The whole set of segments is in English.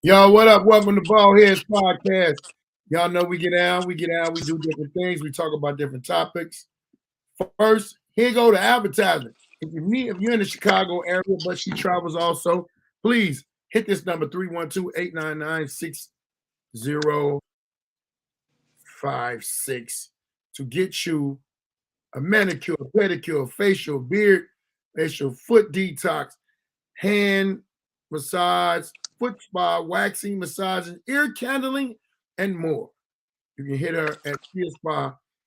Y'all, what up? Welcome to Baldhead'S podcast. Y'all know we get out, we do different things, we talk about different topics. First, here go the advertisement. If you're in the Chicago area, but she travels also, please hit this number 312-899-6056 to get you a manicure, pedicure, facial, beard, facial, foot detox, hand massage, foot spa, waxing, massaging, ear candling, and more. You can hit her at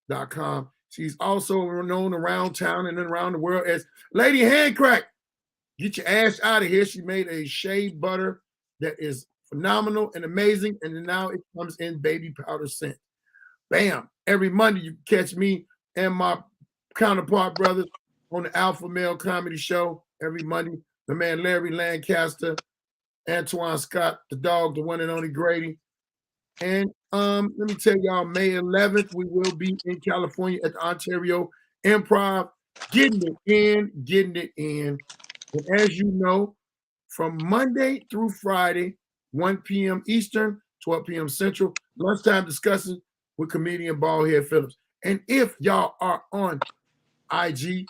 spa.com. She's also known around town and around the world as Lady Handcrack. Get your ass out of here. She made a shea butter that is phenomenal and amazing, and now it comes in baby powder scent. Bam. Every Monday you catch me and my counterpart brothers on the Alpha Male Comedy Show every Monday. The man Larry Lancaster, Antoine Scott, the dog, the one and only Grady. And let me tell y'all, May 11th, we will be in California at the Ontario Improv, getting it in. And as you know, from Monday through Friday, 1 p.m. Eastern, 12 p.m. Central, lunchtime discussion with comedian Baldhead Phillips. And if y'all are on IG,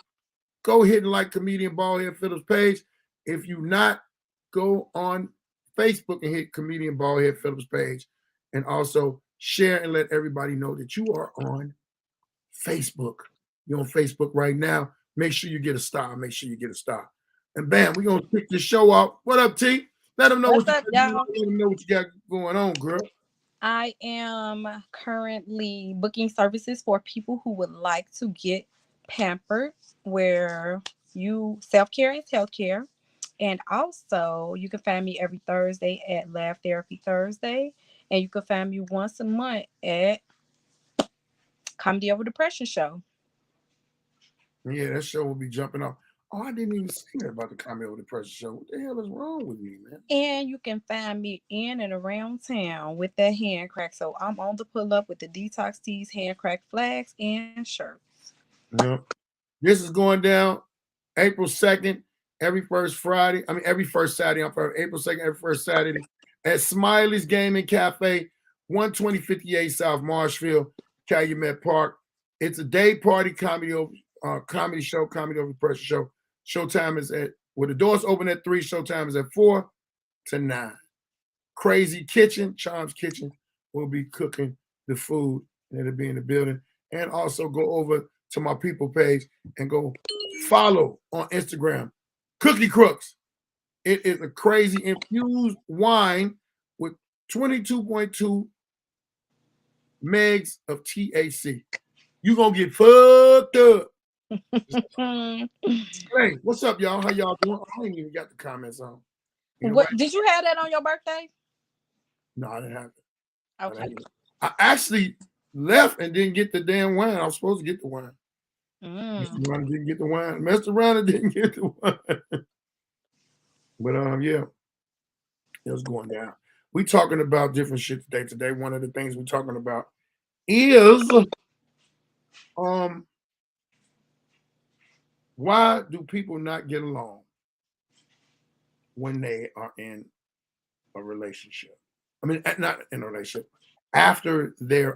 go ahead and like comedian Baldhead Phillips page. If you not, go on Facebook and hit comedian Baldhead Phillips page. And also share and let everybody know that you are on Facebook. You're on Facebook right now. Make sure you get a star. And bam, we're going to kick the show off. What up, T? Let them know What's up, y'all? Let them know what you got going on, girl. I am currently booking services for people who would like to get pampered, where self-care is healthcare. And also, you can find me every Thursday at Laugh Therapy Thursday. And you can find me once a month at Comedy Over Depression Show. Yeah, that show will be jumping off. Oh, I didn't even say that about the Comedy Over Depression Show. What the hell is wrong with me, man? And you can find me in and around town with that hand crack. So I'm on the pull up with the detox teas, hand crack flags, and shirts. Yeah. This is going down April 2nd, every first Saturday, April 2nd, every first Saturday at Smiley's Gaming Cafe, 12058 South Marshfield, Calumet Park. It's a day party comedy show, Comedy Over Pressure show. Showtime is the doors open at 3, showtime is at 4 to 9. Crazy Kitchen, Charms Kitchen, will be cooking the food, and it'll be in the building. And also go over to my people page and go follow on Instagram, Cookie Crooks. It is a crazy infused wine with 22.2 megs of THC. You gonna get fucked up. Hey, what's up, y'all? How y'all doing? I ain't even got the comments on. What did you have that on your birthday? No, I didn't have it. Okay. I actually left and didn't get the damn wine. I was supposed to get the wine. Mr. Ronald didn't get the wine. Mr. Ronald didn't get the wine. But yeah, it was going down. We talking about different shit today. Today, one of the things we're talking about is why do people not get along when they are in a relationship? I mean, not in a relationship. After they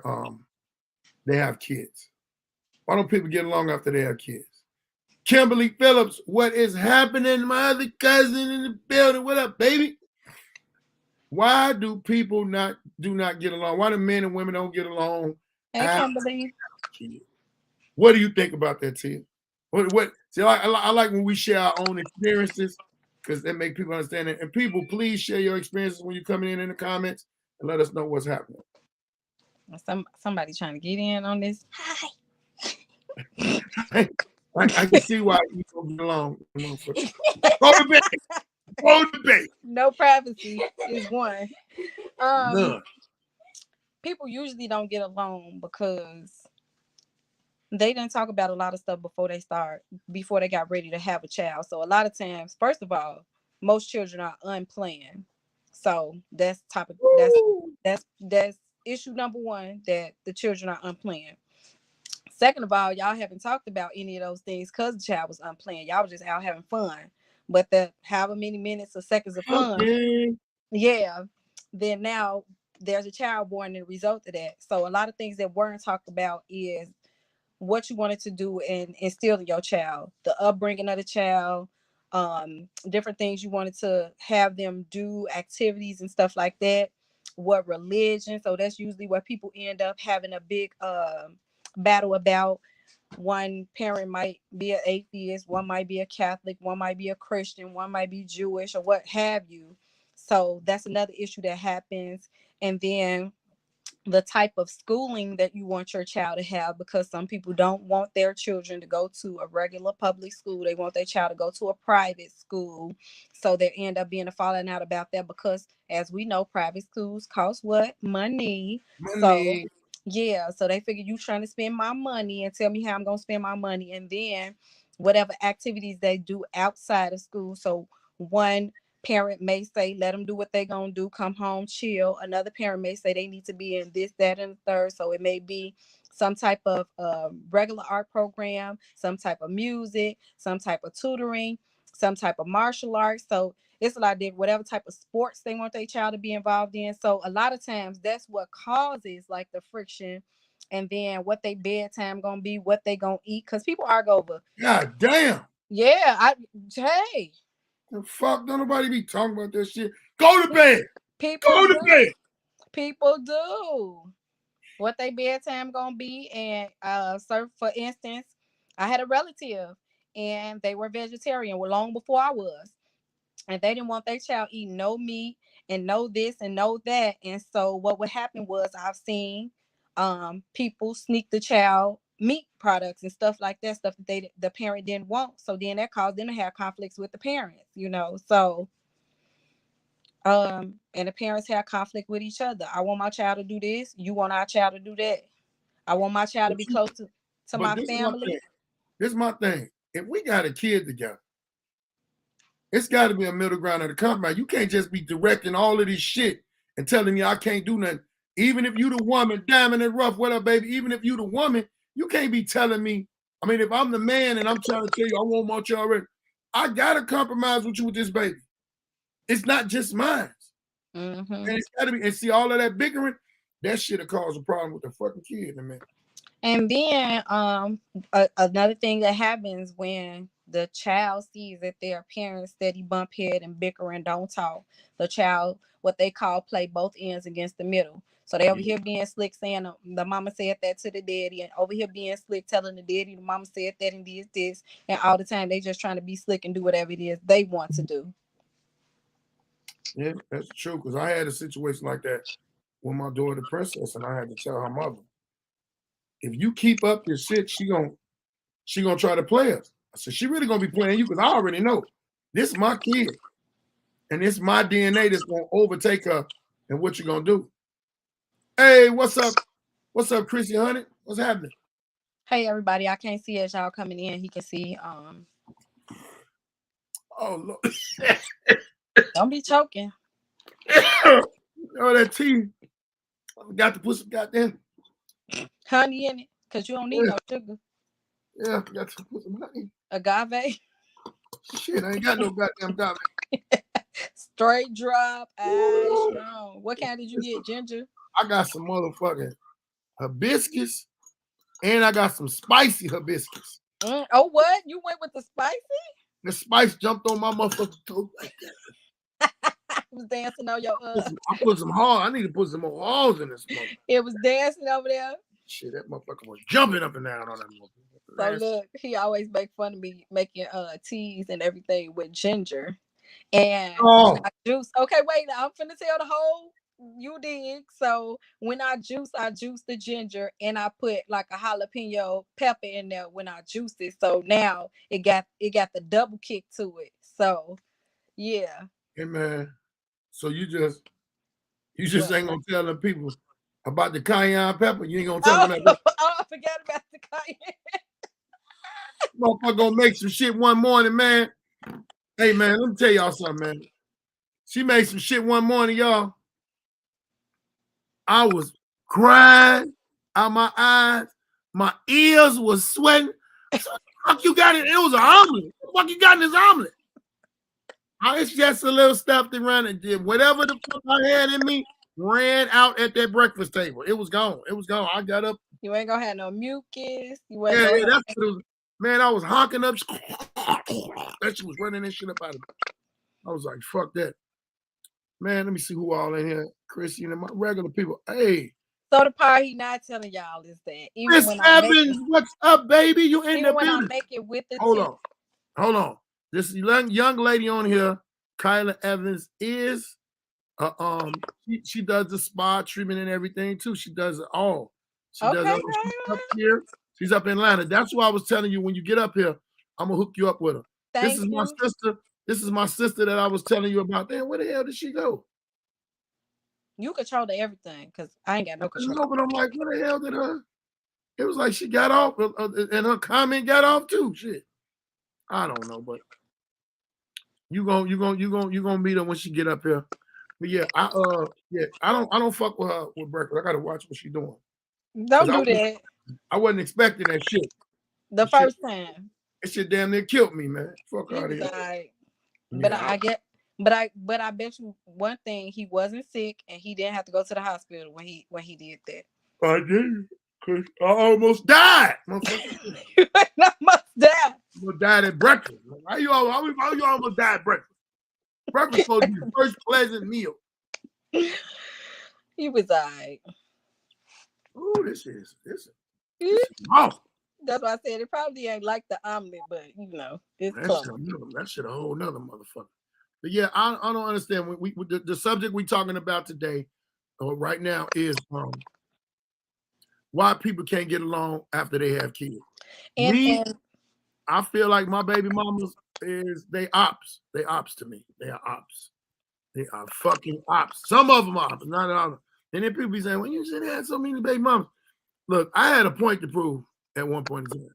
have kids. Why don't people get along after they have kids? Kimberly Phillips, what is happening? My other cousin in the building. What up, baby? Why do people do not get along? Why do men and women don't get along? Hey, Kimberly. What do you think about that, Tia? What? See, I like when we share our own experiences because that make people understand it. And people, please share your experiences when you're coming in the comments and let us know what's happening. Somebody trying to get in on this. Hi. I can see why you don't get along. Go to bed. No privacy is one. People usually don't get along because they didn't talk about a lot of stuff before they got ready to have a child. So a lot of times, first of all, most children are unplanned. So that's issue number one, that the children are unplanned. Second of all, y'all haven't talked about any of those things because the child was unplanned. Y'all was just out having fun. But the however many minutes or seconds of fun, yeah, then now there's a child born as a result of that. So a lot of things that weren't talked about is what you wanted to do and instill in your child, the upbringing of the child, different things you wanted to have them do, activities and stuff like that. What religion? So that's usually what people end up having a big battle about. One parent might be an atheist, one might be a Catholic, one might be a Christian, one might be Jewish, or what have you. So that's another issue that happens. And then the type of schooling that you want your child to have, because some people don't want their children to go to a regular public school. They want their child to go to a private school. So there end up being a falling out about that, because as we know, private schools cost what? Money. So Money. yeah, so they figure you trying to spend my money and tell me how I'm gonna spend my money, and then whatever activities they do outside of school. So one parent may say let them do what they're gonna do, come home, chill. Another parent may say they need to be in this, that, and the third. So it may be some type of regular art program, some type of music, some type of tutoring, some type of martial arts. So it's a lot of different, whatever type of sports they want their child to be involved in. So a lot of times that's what causes like the friction, and then what they bedtime gonna be, what they gonna eat, because people argue over. God damn. Yeah, hey, The fuck, don't nobody be talking about that shit. Go to bed. people Go to do. bed. People do. What they bedtime gonna be. And so for instance, I had a relative and they were vegetarian long before I was. And they didn't want their child eating no meat and no this and no that. And so what would happen was I've seen people sneak the child meat products and stuff like that, stuff that the parent didn't want. So then that caused them to have conflicts with the parents, you know. So and the parents have conflict with each other. I want my child to do this, you want our child to do that. I want my child to be close to But my this is my family. thing. This is my thing. If we got a kid together, it's got to be a middle ground of the compromise. You can't just be directing all of this shit and telling me I can't do nothing. Even if you the woman, diamond and rough, what up, baby? Even if you the woman, you can't be telling me. I mean, if I'm the man and I'm trying to tell you I won't want you already, I gotta compromise with you with this baby. It's not just mine. Mm-hmm. And it's gotta be, and see all of that bickering, that shit'll cause a problem with the fucking kid in a minute. And then another thing that happens when the child sees that their parents steady bump head and bicker and don't talk, the child, what they call, play both ends against the middle. So they over here being slick saying the mama said that to the daddy, and over here being slick telling the daddy the mama said that and this, and all the time they just trying to be slick and do whatever it is they want to do. Yeah, that's true. Because I had a situation like that with my daughter, Princess, and I had to tell her mother, if you keep up this shit, she gonna try to play us. I said, she really gonna be playing you because I already know this is my kid. And it's my DNA that's gonna overtake her. And what you gonna do? Hey, what's up? What's up, Chrissy Honey? What's happening? Hey everybody, I can't see as y'all coming in. He can see. Oh Lord. Don't be choking. Oh, that tea. I forgot to put some goddamn Honey in it, because you don't need no sugar. Yeah, I forgot to put some honey. Agave. Shit, I ain't got no goddamn agave. Straight drop, ash strong. What kind did you get? Ginger? I got some motherfucking hibiscus and I got some spicy hibiscus. Oh, what? You went with the spicy? The spice jumped on my motherfucking throat like that. It was dancing on your I put some hard. I need to put some more halls in this motherfucker. It was dancing over there. Shit, that motherfucker was jumping up and down on that motherfucker. So look, he always make fun of me making teas and everything with ginger. And when I juice, okay, wait, I'm finna tell the whole you dig. So when I juice the ginger and I put like a jalapeno pepper in there when I juice it. So now it got the double kick to it. So yeah. Hey man, so you just ain't gonna tell the people about the cayenne pepper. You ain't gonna tell them that. Oh, I forgot about the cayenne. Motherfucker gonna make some shit one morning, man. Hey man, let me tell y'all something, man. She made some shit one morning, y'all. I was crying out my eyes. My ears was sweating. So, fuck you got it? It was an omelet. What the fuck you got in this omelet? It's just a little stuff that ran and did whatever the fuck I had in me ran out at that breakfast table. It was gone. It was gone. I got up. You ain't gonna have no mucus. You ain't Yeah, gonna yeah, have. that's what it was. Man, I was honking up. That shit was running that shit up out of me. I was like, fuck that. Man, let me see who all in here. Chris, you know, my regular people. Hey, So the part he not telling y'all is that Chris Evans, what's up, baby? You in the even when I building? make it with the Hold on. This young lady on here, Kyla Evans, is she does the spa treatment and everything too. She does it all. She does it okay, all. She's up here. She's up in Atlanta. That's why I was telling you when you get up here, I'm gonna hook you up with her. This thank is my you. sister. This is my sister that I was telling you about. Damn, where the hell did she go? You control the everything because I ain't got no control. No, but I'm like, where the hell did her? It was like she got off, and her comment got off too. Shit, I don't know, but you gonna meet her when she get up here. But yeah, I don't fuck with her with breakfast. I gotta watch what she doing because Don't do that. I wasn't expecting that shit. The first time. That shit damn near killed me, man. Fuck He out of was here. like, but Yeah, I bet you one thing, he wasn't sick and he didn't have to go to the hospital when he did that. I did. Cause I almost died. You almost died. I died at breakfast. How you almost died at breakfast? Breakfast supposed to be the first pleasant meal. He was like, Oh, this is awesome. that's why I said it probably ain't like the omelet, but it's close. That shit a whole nother motherfucker. But yeah, I don't understand. The subject we talking about today, right now, is why people can't get along after they have kids. And I feel like my baby mamas they ops. They ops to me. They are ops. They are fucking ops. Some of them are ops, not all of them. And then people be saying, well, you should have so many baby mamas. Look, I had a point to prove at one point in time.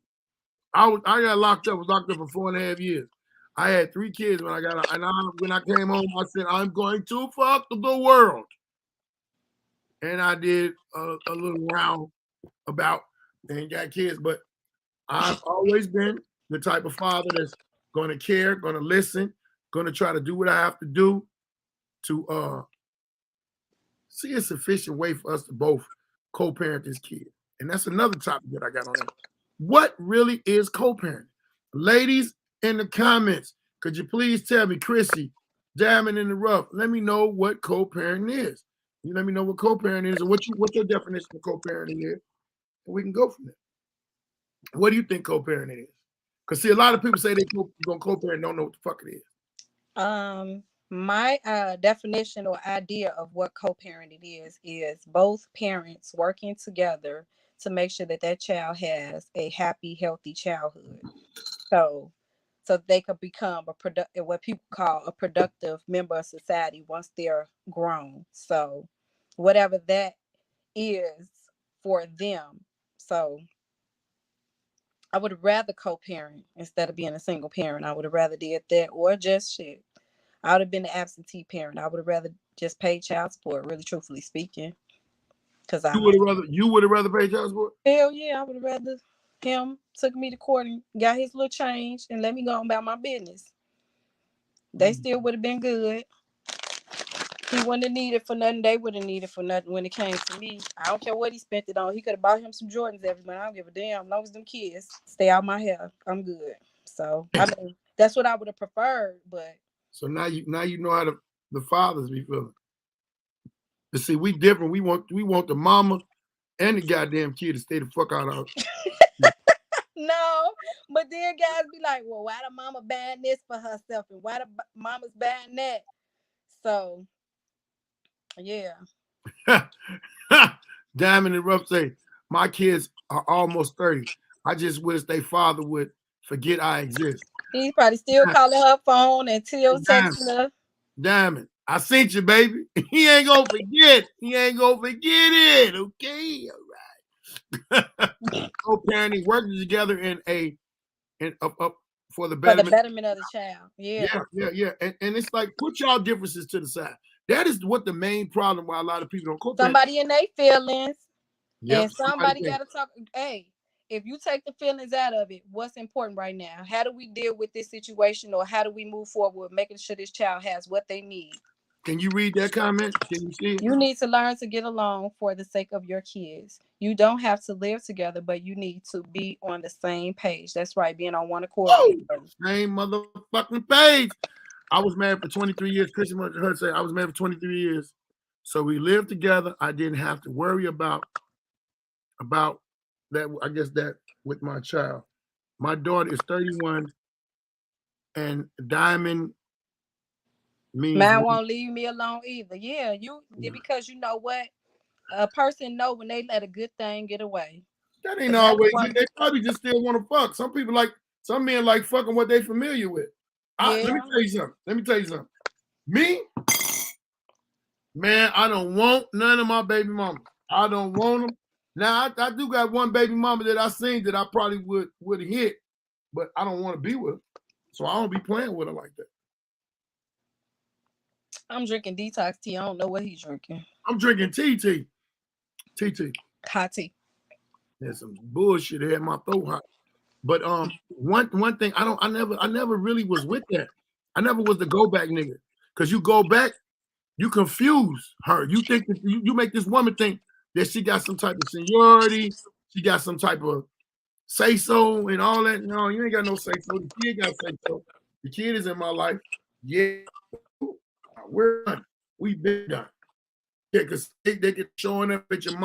I got locked up, was locked up for 4.5 years. I had 3 kids when I got out. And when I came home, I said, I'm going to fuck the world. And I did a little round about and got kids. But I've always been the type of father that's going to care, going to listen, going to try to do what I have to do to see a sufficient way for us to both co-parent this kid. And that's another topic that I got on that. What really is co-parenting? Ladies in the comments, could you please tell me, Chrissy, Diamond in the Rough, let me know what co-parenting is. You let me know what co-parenting is and what your definition of co-parenting is, and we can go from there. What do you think co-parenting is? Because see, a lot of people say they gonna co-parent, don't know what the fuck it is. My definition or idea of what co-parenting is both parents working together to make sure that that child has a happy, healthy childhood. So they could become what people call a productive member of society once they're grown. So whatever that is for them. So I would have rather co-parent instead of being a single parent. I would have rather did that, or just shit. I would have been the absentee parent. I would have rather just paid child support, really truthfully speaking. Cause you would have rather pay child support? Hell yeah, I would have rather him took me to court and got his little change and let me go about my business. They still would have been good. He wouldn't have needed for nothing. They wouldn't have needed for nothing when it came to me. I don't care what he spent it on. He could have bought him some Jordans every month. I don't give a damn. As long as them kids stay out my hair, I'm good. So I mean, that's what I would have preferred. But so now you know how the fathers be feeling. But see, we different. We want the mama and the goddamn kid to stay the fuck out of us. No, but then guys be like, well, why the mama buying this for herself and why the mama's buying that? So, yeah. Diamond and Rough say, my kids are almost 30. I just wish their father would forget I exist. He's probably still calling her phone and still texting her. Diamond, I sent you, baby. He ain't gonna forget. He ain't gonna forget it. Okay, all right. Co-parenting, working together for the betterment of the child. Yeah. Yeah. And it's like, put y'all differences to the side. That is what the main problem why a lot of people don't co-parent. Somebody in their feelings. Yep, and somebody got to talk. Hey, if you take the feelings out of it, what's important right now? How do we deal with this situation, or how do we move forward with making sure this child has what they need? Can you read that comment? Can you see it? You need to learn to get along for the sake of your kids. You don't have to live together, but you need to be on the same page. That's right, being on one accord with each Woo! other. Same motherfucking page. I was married for 23 years. Christian her say I was married for 23 years. So we lived together. I didn't have to worry about that. I guess that with my child. My daughter is 31, and diamond means Mine one. won't leave me alone either. Yeah, because you know what? A person know when they let a good thing get away. That ain't Another always. one, They probably just still want to fuck. Some people like. Some men like fucking what they familiar with. Let me yeah. tell you something. Let me tell you something. Me, man, I don't want none of my baby mamas. I don't want them. Now I do got one baby mama that I seen that I probably would hit, but I don't want to be with her. So I don't be playing with her like that. I'm drinking detox tea. I don't know what he's drinking. I'm drinking TT. TT. Hot tea. There's some bullshit that had my throat hot. But one thing I never really was with that. I never was the go back nigga. Cause you go back, you confuse her. You think that you make this woman think that she got some type of seniority, she got some type of say so and all that. No, you ain't got no say so. The kid got say so. The kid is in my life. Yeah, we're done. We've been done. Yeah, because they get showing up at your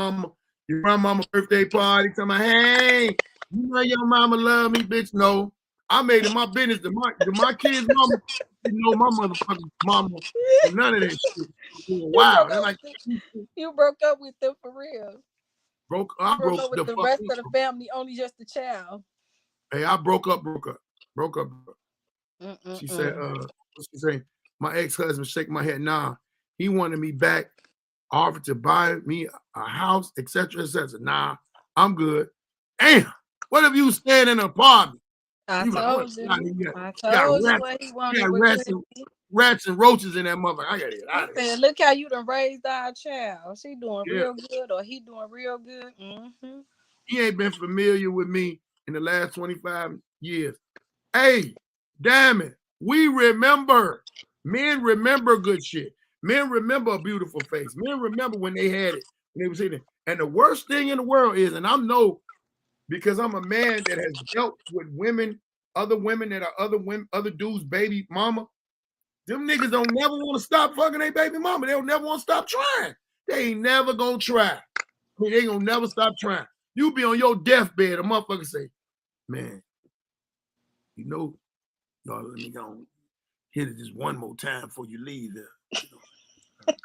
grandmama birthday party, telling me, hey, you know your mama love me, bitch. No. I made it my business to my kids' mama didn't know my motherfucking mama or none of that shit for a You while. broke They're up like, with you broke up with them for real. You I broke broke up with the the fuck rest of the up. family, only just the child. Hey, I broke up. She said, Mm-mm-mm. what's she saying? My ex-husband shake my head. Nah, he wanted me back, offered to buy me a house, etc., etc. Nah, I'm good. Damn, what if you staying in an apartment? I You like, oh, told you. I you got told you rats, what he you wanted got was good. rats and roaches in that motherfucker. I gotta get He out of here. said, "Look how you done raised our child. She doing Yeah, real good, or he doing real good." he ain't been familiar with me in the last 25 years. Hey, damn it. We remember. Men remember good shit. Men remember a beautiful face. Men remember when they had it, when they was sitting. And the worst thing in the world is, and I know because I'm a man that has dealt with other women that are other dudes' baby mama. Them niggas don't never want to stop fucking their baby mama. They'll never want to stop trying. They ain't never gonna try. I mean, they ain't gonna never stop trying. You be on your deathbed, a motherfucker say, man, you know, y'all let me go hit it just one more time before you leave there. You know,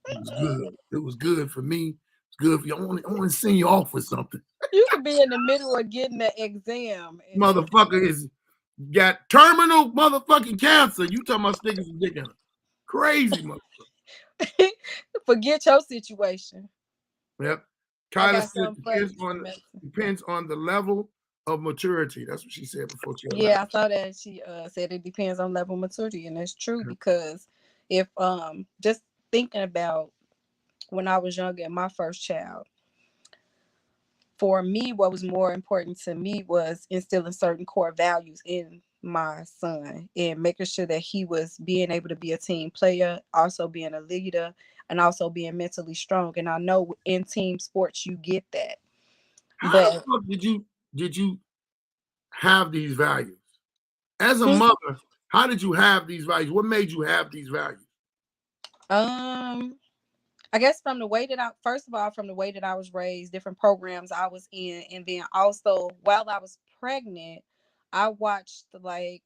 it was good. It was good for me. It's good for you. I want to send you off with something. You could be in the middle of getting the exam, and Motherfucker is got terminal motherfucking cancer. You talking about sticking some dick in her. Crazy motherfucker. forget your situation. Yep. I Kyla got said something for you, Mr. Medicine. depends on the level of maturity. That's what she said before she left. Yeah, I saw that she said it depends on level of maturity, and that's true because if just thinking about when I was younger and my first child, for me, what was more important to me was instilling certain core values in my son and making sure that he was being able to be a team player, also being a leader, and also being mentally strong. And I know in team sports you get that. How the But fuck did you have these values? As a mother, how did you have these values? What made you have these values? um I guess from the way that first of all, from the way that I was raised, different programs I was in, and then also while I was pregnant, I watched like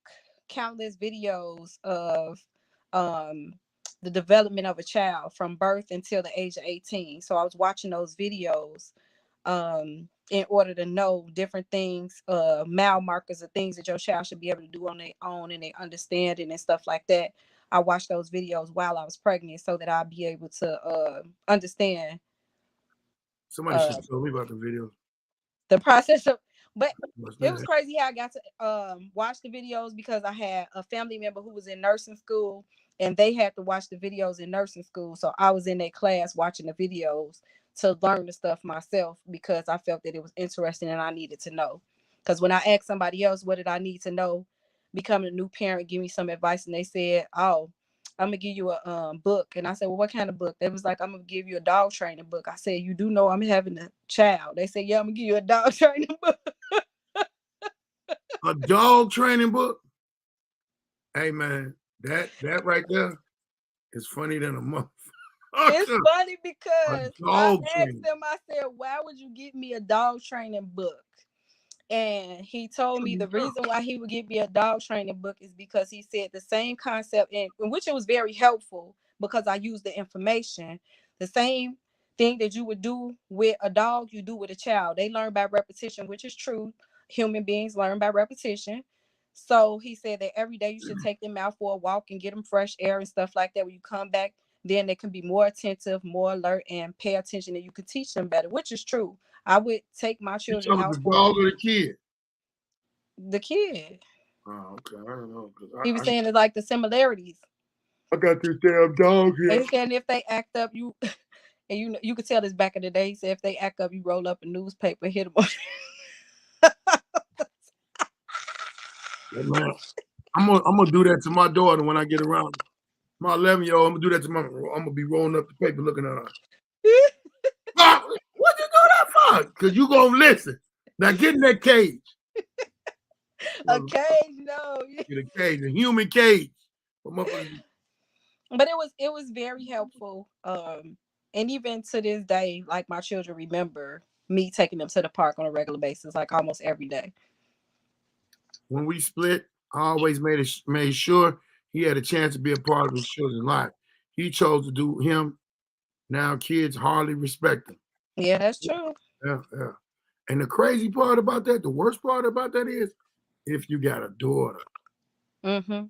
countless videos of um, the development of a child from birth until the age of 18. So I was watching those videos in order to know different things, mile markers of things that your child should be able to do on their own and their understanding and stuff like that. I watched those videos while I was pregnant so that I'd be able to understand Somebody should uh, have told me about the videos. the process of. But What's it was that? crazy how I got to watch the videos because I had a family member who was in nursing school and they had to watch the videos in nursing school. So I was in their class watching the videos to learn the stuff myself because I felt that it was interesting and I needed to know. Because when I asked somebody else, what did I need to know, becoming a new parent, give me some advice, and they said, "Oh, I'm gonna give you a book." And I said, "Well, what kind of book?" They was like, "I'm gonna give you a dog training book." I said, "You do know I'm having a child?" They said, "Yeah, I'm gonna give you a dog training book." A dog training book. Hey man, that right there is funny than a It's motherfucker. funny A because I dog asked training. them, I said, "Why would you give me a dog training book?" And he told me the reason why he would give me a dog training book is because he said the same concept, in which it was very helpful because I used the information. The same thing that you would do with a dog, you do with a child. They learn by repetition, which is true. Human beings learn by repetition. So he said that every day you should take them out for a walk and get them fresh air and stuff like that. When you come back, then they can be more attentive, more alert, and pay attention, and you can teach them better, which is true. I would take my You children talking about out the for dog or the kid? the kid. Oh, okay. I don't know because He was saying it's like the similarities. I got this damn dog And here. he said if they act up, you and you could tell this back in the day. He said if they act up, you roll up a newspaper, hit them. Yeah, man, I'm gonna do that to my daughter when I get around. My 11-year-old, I'm gonna do that to my. I'm gonna be rolling up the paper, looking at her. Ah, what you do that for? Because you gonna listen. Now get in that cage. A Well, cage, no. get a cage, a human cage. What motherfuckers? But it was very helpful. And even to this day, like my children remember me taking them to the park on a regular basis, like almost every day. When we split, I always made sure he had a chance to be a part of his children's life. He chose to do him. Now kids hardly respect him. Yeah, that's true. Yeah, yeah. And the crazy part about that, the worst part about that is, if you got a daughter, Mm-hmm.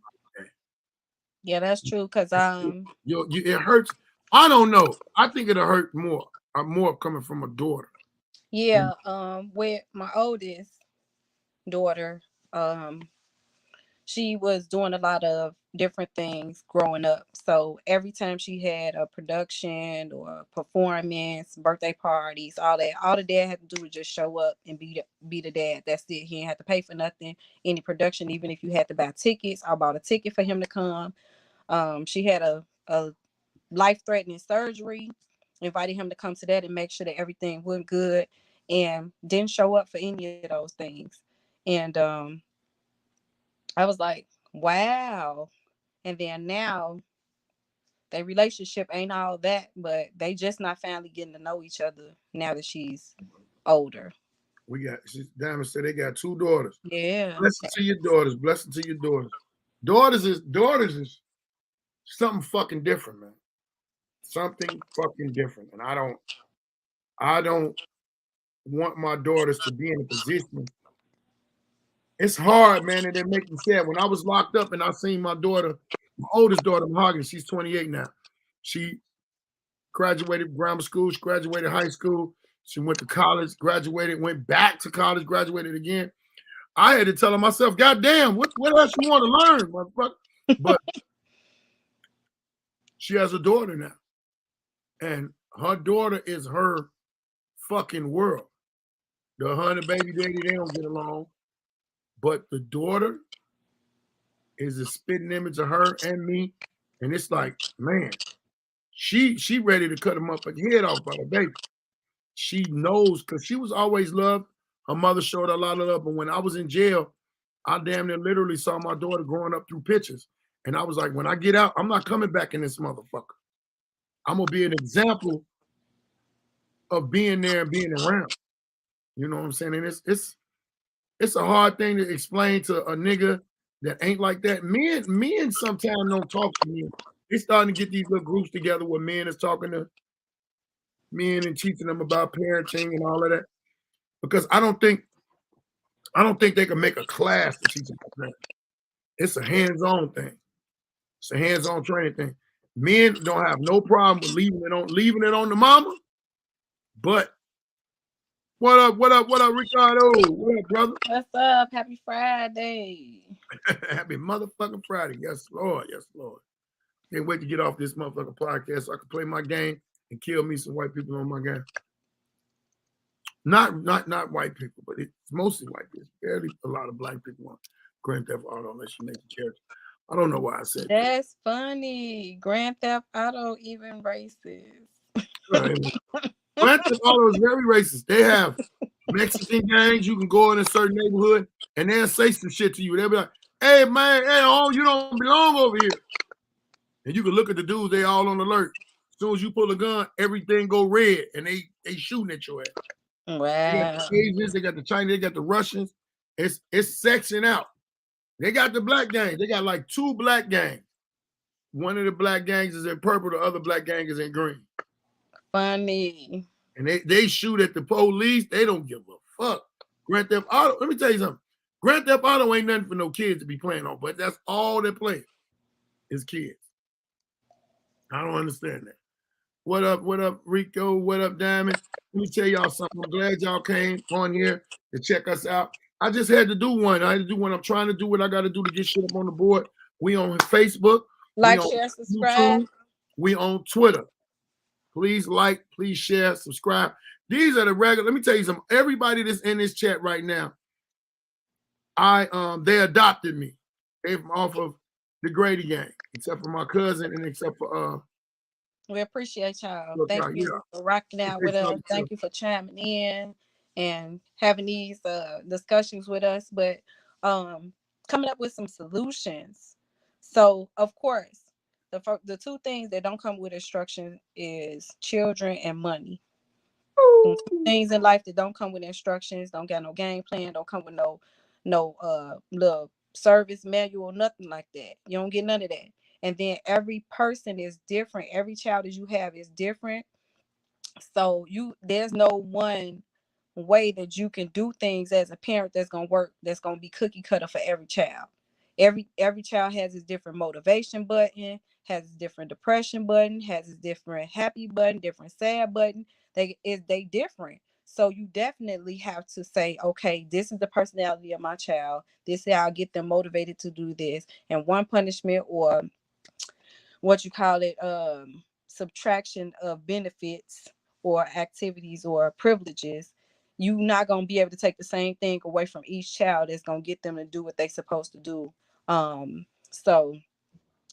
Yeah, that's true. Cause it hurts. I don't know. I think it'll hurt more. More coming from a daughter. yeah, with my oldest daughter, she was doing a lot of different things growing up. So every time she had a production or a performance, birthday parties, all that, all the dad had to do was just show up and be the dad. That's it. He didn't have to pay for nothing. Any production, even if you had to buy tickets, I bought a ticket for him to come. She had a life threatening surgery. Invited him to come to that and make sure that everything went good, and didn't show up for any of those things. And I was like, wow. And then now their relationship ain't all that, but they just not finally getting to know each other now that she's older. Diamond said they got two daughters. Yeah. Blessing to your daughters. Blessing to your daughters. Daughters is something fucking different, man. Something fucking different. And I don't want my daughters to be in a position. It's hard, man, and it makes me sad. When I was locked up and I seen my daughter, my oldest daughter, Mahogany, she's 28 now. She graduated grammar school, she graduated high school, she went to college, graduated, went back to college, graduated again. I had to tell her myself, God damn, what else you want to learn, motherfucker? But she has a daughter now. And her daughter is her fucking world. The her and the baby daddy, they don't get along. But the daughter is a spitting image of her and me. And it's like, man, she ready to cut him up her head off by the baby. She knows because she was always loved. Her mother showed her a lot of love. But when I was in jail, I damn near literally saw my daughter growing up through pictures. And I was like, when I get out, I'm not coming back in this motherfucker. I'm gonna be an example of being there and being around. You know what I'm saying? And it's a hard thing to explain to a nigga that ain't like that. Men sometimes don't talk to men. They starting to get these little groups together where men is talking to men and teaching them about parenting and all of that. Because I don't think they can make a class to teach about parenting. It's a hands-on thing. It's a hands-on training thing. Men don't have no problem with leaving it on the mama. But what up, Ricardo? What up, brother? What's up? Happy Friday. Happy motherfucking Friday. Yes, Lord. Yes, Lord. Can't wait to get off this motherfucking podcast so I can play my game and kill me some white people on my game. Not white people, but it's mostly white people. Barely a lot of black people on Grand Theft Auto unless you make the character. I don't know why I said that. That's funny. Grand Theft Auto even racist. Right. Grand Theft Auto is very racist. They have Mexican gangs. You can go in a certain neighborhood and they'll say some shit to you. They'll be like, "Hey man, hey, oh, you don't belong over here." And you can look at the dudes. They all on alert. As soon as you pull a gun, everything go red, and they shooting at your ass. They got Wow. the Asians, they got the Chinese, they got the Russians. It's section out. They got the black gangs. They got like 2 black gangs. One of the black gangs is in purple, the other black gang is in green. Funny. And they shoot at the police. They don't give a fuck. Grand Theft Auto, let me tell you something. Grand Theft Auto ain't nothing for no kids to be playing on, but that's all they play is kids. I don't understand that. What up, Rico? What up, Diamond? Let me tell y'all something. I'm glad y'all came on here to check us out. I just had to do one. I had to do one. I'm trying to do what I got to do to get shit up on the board. We on Facebook. Like, we on share, subscribe. YouTube. We on Twitter. Please like, please share, subscribe. These are the regular. Let me tell you something. Everybody that's in this chat right now, they adopted me. They're off of the Grady gang, except for my cousin and except for We appreciate y'all. look, Thank you yeah. for rocking out with us. Thank you for chiming in and having these discussions with us, but coming up with some solutions. So, of course, the 2 things that don't come with instruction is children and money. Things in life that don't come with instructions, don't got no game plan, don't come with no little service manual, nothing like that. You don't get none of that. And then every person is different. Every child that you have is different. So there's no one way that you can do things as a parent that's gonna work, that's gonna be cookie cutter for every child. Every child has his different motivation button, has his different depression button, has his different happy button, different sad button. They different. So you definitely have to say, okay, this is the personality of my child. This is how I get them motivated to do this. And one punishment or what you call it, subtraction of benefits or activities or privileges, you're not going to be able to take the same thing away from each child that's going to get them to do what they're supposed to do. So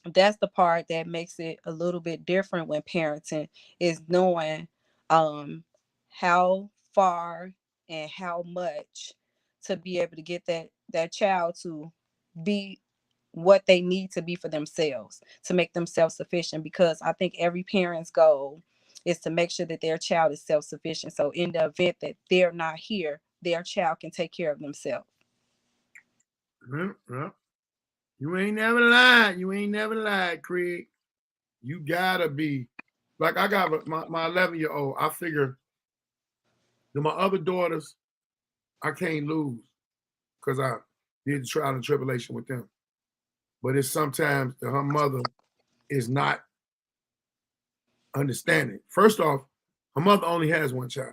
that's the part that makes it a little bit different when parenting, is knowing how far and how much to be able to get that child to be what they need to be for themselves, to make them self-sufficient, because I think every parent's goal is to make sure that their child is self-sufficient, so in the event that they're not here, their child can take care of themselves. Well, you ain't never lied. You ain't never lied, Craig. You gotta be like I got my 11-year-old. I figure that my other daughters, I can't lose because I did the trial and tribulation with them. But it's sometimes that her mother is not understanding. First off, her mother only has one child.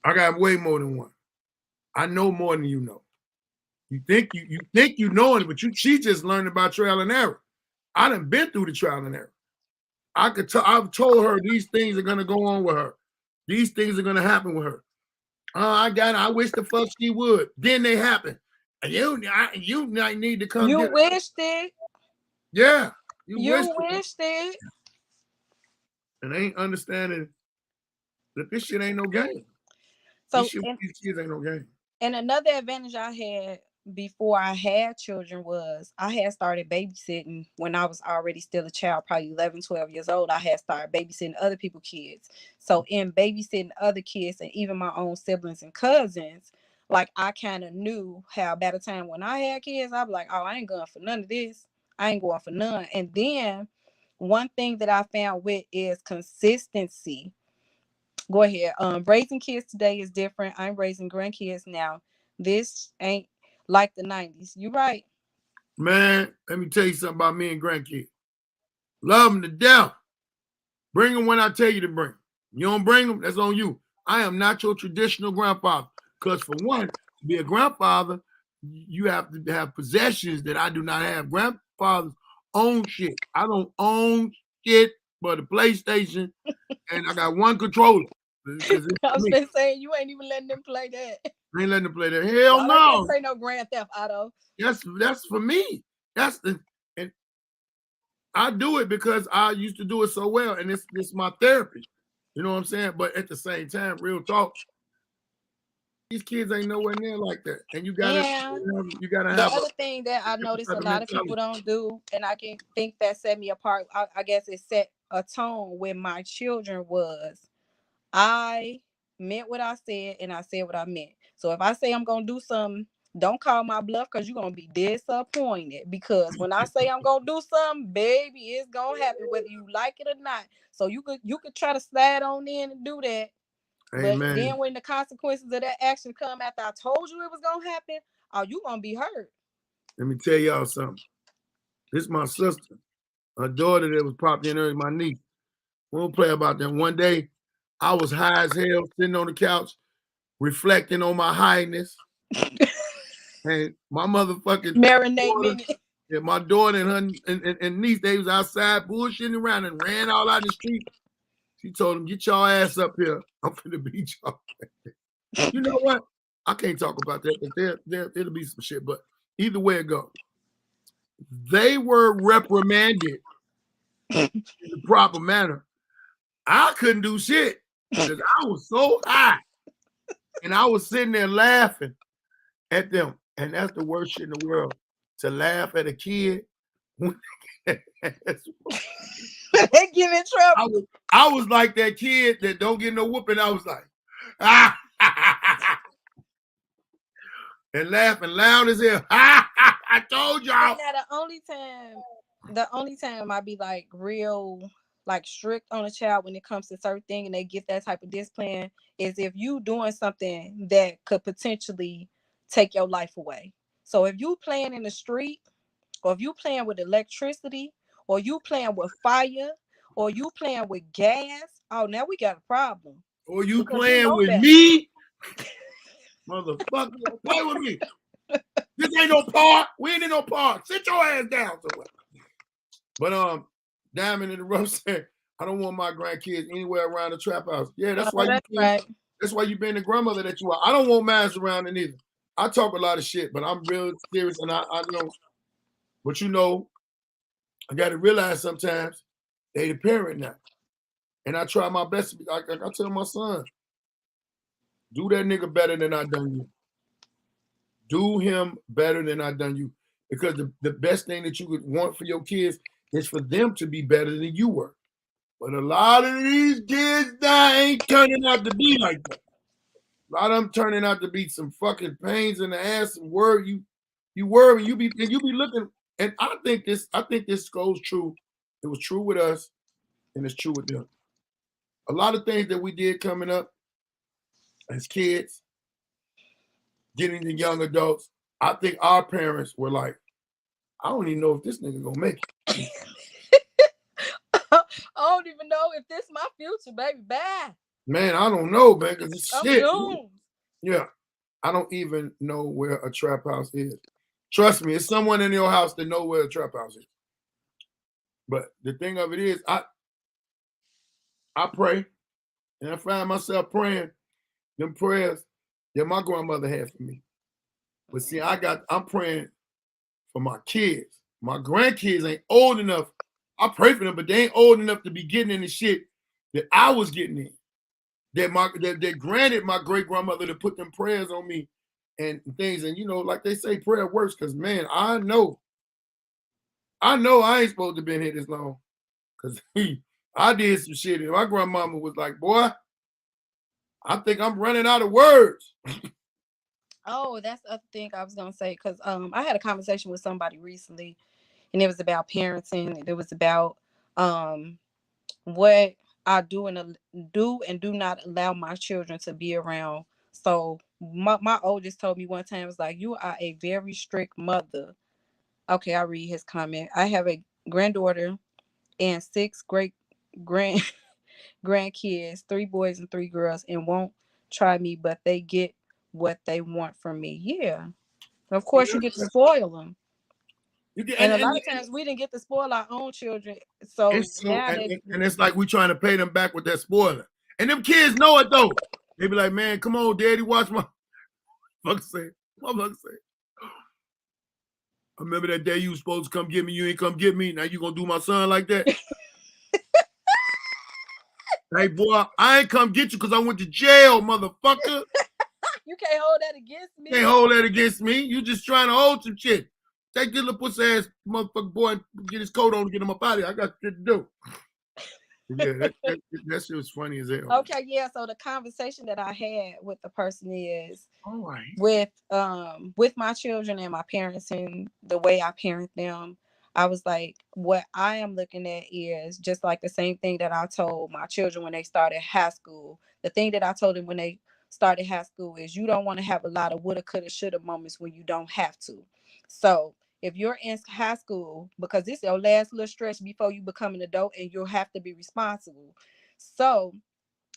I got way more than one. I know more than you know. You think you know it, but she just learned about trial and error. I done been through the trial and error. I've told her these things are gonna go on with her. These things are gonna happen with her. I wish the fuck she would. Then they happen. And you need to come. You wished it. Yeah. You wished it. And ain't understanding that this shit ain't no game. So these kids ain't no game. And another advantage I had before I had children was I had started babysitting when I was already still a child, probably 11, 12 years old. I had started babysitting other people's kids. So in babysitting other kids and even my own siblings and cousins, like I kind of knew how by the time when I had kids, I'd be like, oh, I ain't going for none of this. I ain't going for none. And then one thing that I found with is consistency. Go ahead. Raising kids today is different. I'm raising grandkids now. This ain't like the 90s. You right. Man, let me tell you something about me and grandkids. Love them to death. Bring them when I tell you to bring them. You don't bring them, that's on you. I am not your traditional grandfather. Because for one, to be a grandfather, you have to have possessions that I do not have. Grandfathers own shit. I don't own shit for the PlayStation, and I got one controller because it's I was me. been saying you ain't even letting them play that. I ain't letting them play that. Hell Y'all ain't no. gonna say no Grand Theft Auto. That's for me. That's the and I do it because I used to do it so well, and it's my therapy. You know what I'm saying? But at the same time, real talk, these kids ain't nowhere near like that, and And you gotta the have other thing that I a noticed type a of lot of mentality. people don't do, and I can think that set me apart. I guess it set a tone with my children was I meant what I said and I said what I meant. So if I say I'm gonna do something, don't call my bluff because you're gonna be disappointed. Because when I say I'm gonna do something, baby, it's gonna happen whether you like it or not. So you could try to slide on in and do that. But Amen. then when the consequences of that action come after I told you it was gonna happen, oh, you gonna be hurt. Let me tell y'all something. This is my sister, her daughter that was popped in her, my niece. We don't play about that. One day, I was high as hell, sitting on the couch, reflecting on my highness, and my motherfucking Marinating daughter, in it. yeah, my daughter and her and niece, they was outside bullshitting around and ran all out in the street. She told them, "Get your ass up here. I'm finna beat y'all." You know what? I can't talk about that, but it'll be some shit. But either way it go, they were reprimanded in the proper manner. I couldn't do shit because I was so high, and I was sitting there laughing at them, and that's the worst shit in the world to laugh at a kid. I They give in trouble. was I was like that kid that don't get no whooping. I was like, ah, and laughing loud as hell. I told See, y'all. now the only time I be like real like strict on a child when it comes to certain thing and they get that type of discipline is if you doing something that could potentially take your life away. So if you playing in the street, or if you playing with electricity, or you playing with fire, or you playing with gas, oh now we got a problem. Or you Because you playing know with better. me, motherfucker? Don't play with me. This ain't no park. We ain't in no park. Sit your ass down somewhere. But Diamond in the Rough said, I don't want my grandkids anywhere around the trap house. Yeah, Oh, that's right. that's why you been the grandmother that you are. I don't want mine around it either. I talk a lot of shit, but I'm real serious, and I know. But you know, I got to realize sometimes they the parent now, and I try my best. I tell my son, do that nigga better than I done you. Do him better than I done you, because the best thing that you could want for your kids is for them to be better than you were. But a lot of these kids now ain't turning out to be like that. A lot of them turning out to be some fucking pains in the ass and worry you worry you be looking, and I think this goes true. It was true with us and it's true with them. A lot of things that we did coming up as kids, getting to young adults, I think our parents were like, I don't even know if this nigga gonna make it. I don't even know if this my future, baby. Bye. Man, I don't know, man, because it's I'm shit. doomed. Yeah. I don't even know where a trap house is. Trust me, it's someone in your house that know where a trap house is. But the thing of it is, I pray, and I find myself praying them prayers that my grandmother had for me. But see, I'm praying for my kids. My grandkids ain't old enough. I pray for them, but they ain't old enough to be getting in the shit that I was getting in. That granted my great grandmother to put them prayers on me and things. And you know, like they say, prayer works. Cause man, I know I ain't supposed to been here this long. Cause I did some shit. And my grandmama was like, boy, I think I'm running out of words. Oh, that's the other thing I was gonna say because I had a conversation with somebody recently, and it was about parenting. And it was about um what I do not allow my children to be around. So my oldest told me one time was like, "You are a very strict mother." Okay, I read his comment. I have a granddaughter and six great grand grandkids, three boys and three girls, and won't try me, but they get what they want from me. Yeah, of Yeah, course you get to spoil them. And a lot of times we didn't get to spoil our own children. So it's so now they and it's like we trying to pay them back with that spoiler. And them kids know it though. They be like, man, come on, daddy, watch my fuck say. My fuck say. I remember that day you was supposed to come get me, you ain't come get me. Now you gonna do my son like that? Hey boy, I ain't come get you because I went to jail, motherfucker. You can't hold that against me. Can't hold that against me. You just trying to hold some shit. Take this little pussy ass motherfucker boy, get his coat on and get him up out of here. I got shit to do. Yeah, that shit was funny as hell. Okay, yeah. So the conversation that I had with the person is all right. With my children and my parents and the way I parent them. I was like, what I am looking at is just like the same thing that I told my children when they started high school. The thing that I told them when they started high school is you don't want to have a lot of woulda, coulda, shoulda moments when you don't have to. So if you're in high school, because this is your last little stretch before you become an adult and you'll have to be responsible. So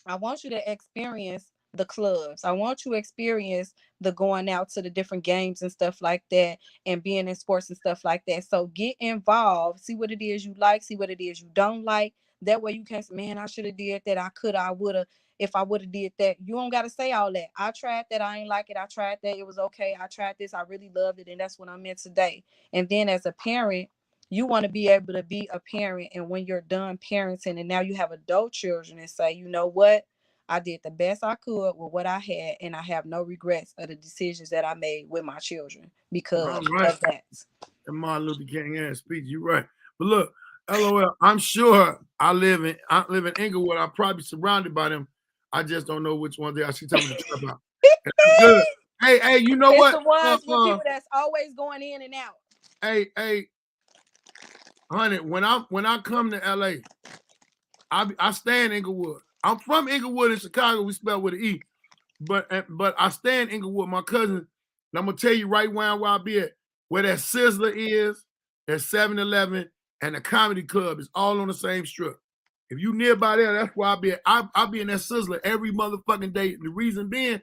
I want you to experience the clubs. I want you to experience the going out to the different games and stuff like that and being in sports and stuff like that. So get involved, see what it is you like, see what it is you don't like. That way you can say, man, I should have did that. I could, I would have, if I would have did that. You don't got to say all that. I tried that. I ain't like it. I tried that. It was okay. I tried this. I really loved it. And that's what I'm in today. And then as a parent, you want to be able to be a parent, and when you're done parenting and now you have adult children, and say, you know what, I did the best I could with what I had, and I have no regrets of the decisions that I made with my children because of that. And Martin Luther King ass speech, you're right. But look, LOL, I'm sure I live in Inglewood. I'm probably surrounded by them. I just don't know which ones they are. She told me to trip out. Good. Hey, you know it's what? The ones with people that's always going in and out. Hey, honey, when I come to LA, I stay in Inglewood. I'm from Inglewood in Chicago. We spell with an E, but I stay in Inglewood. My cousin, and I'm gonna tell you right where I be at, where that Sizzler is, that 7-Eleven, and the comedy club is all on the same strip. If you nearby there, that's where I be at. I be in that Sizzler every motherfucking day. The reason being,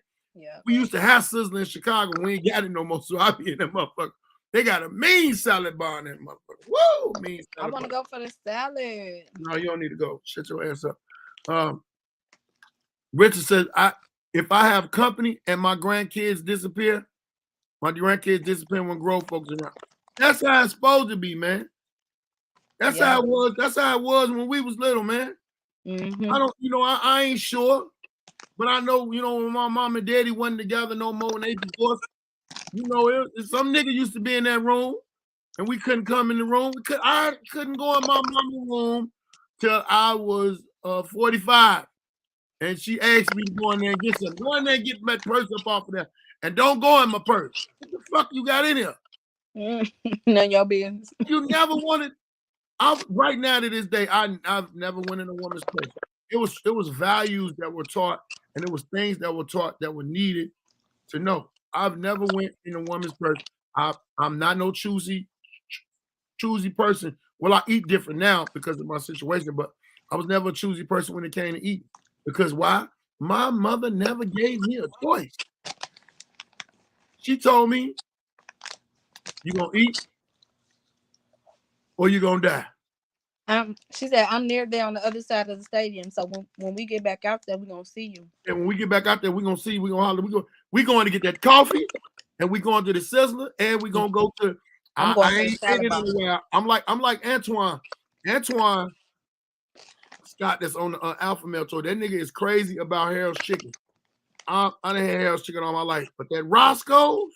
we used to have Sizzler in Chicago. We ain't got it no more, so I be in that motherfucker. They got a mean salad bar in that motherfucker. Woo, mean salad. I want to go for the salad. No, you don't need to go. Shut your ass up. Richard says, if I have company and my grandkids disappear, when grown folks around. That's how it's supposed to be, man. That's how it was. That's how it was when we was little, man. Mm-hmm. I don't, I ain't sure, but I know, when my mom and daddy wasn't together no more when they divorced, some nigga used to be in that room and we couldn't come in the room. I couldn't go in my mama's room till I was 45. And she asked me to go in there and get something. Go in there and get my purse up off of there. And don't go in my purse. What the fuck you got in here? None of your business. You never wanted. Right now to this day, I've never went in a woman's purse. It was values that were taught, and it was things that were taught that were needed to know. I've never went in a woman's purse. I'm not no choosy person. Well, I eat different now because of my situation, but I was never a choosy person when it came to eating. Because why? My mother never gave me a choice. She told me, you gonna eat or you gonna die. She said, I'm near there on the other side of the stadium. So when we get back out there, we're gonna see you. And when we get back out there, we're gonna see you. We're gonna holler. We're going to get that coffee, and we're going to the Sizzler, and we're gonna go to I ain't saying it anywhere. I'm like Antoine. Antoine Scott that's on the Alpha Male tour. That nigga is crazy about Harold's Chicken. I done had Harold's Chicken all my life, but that Roscoe's,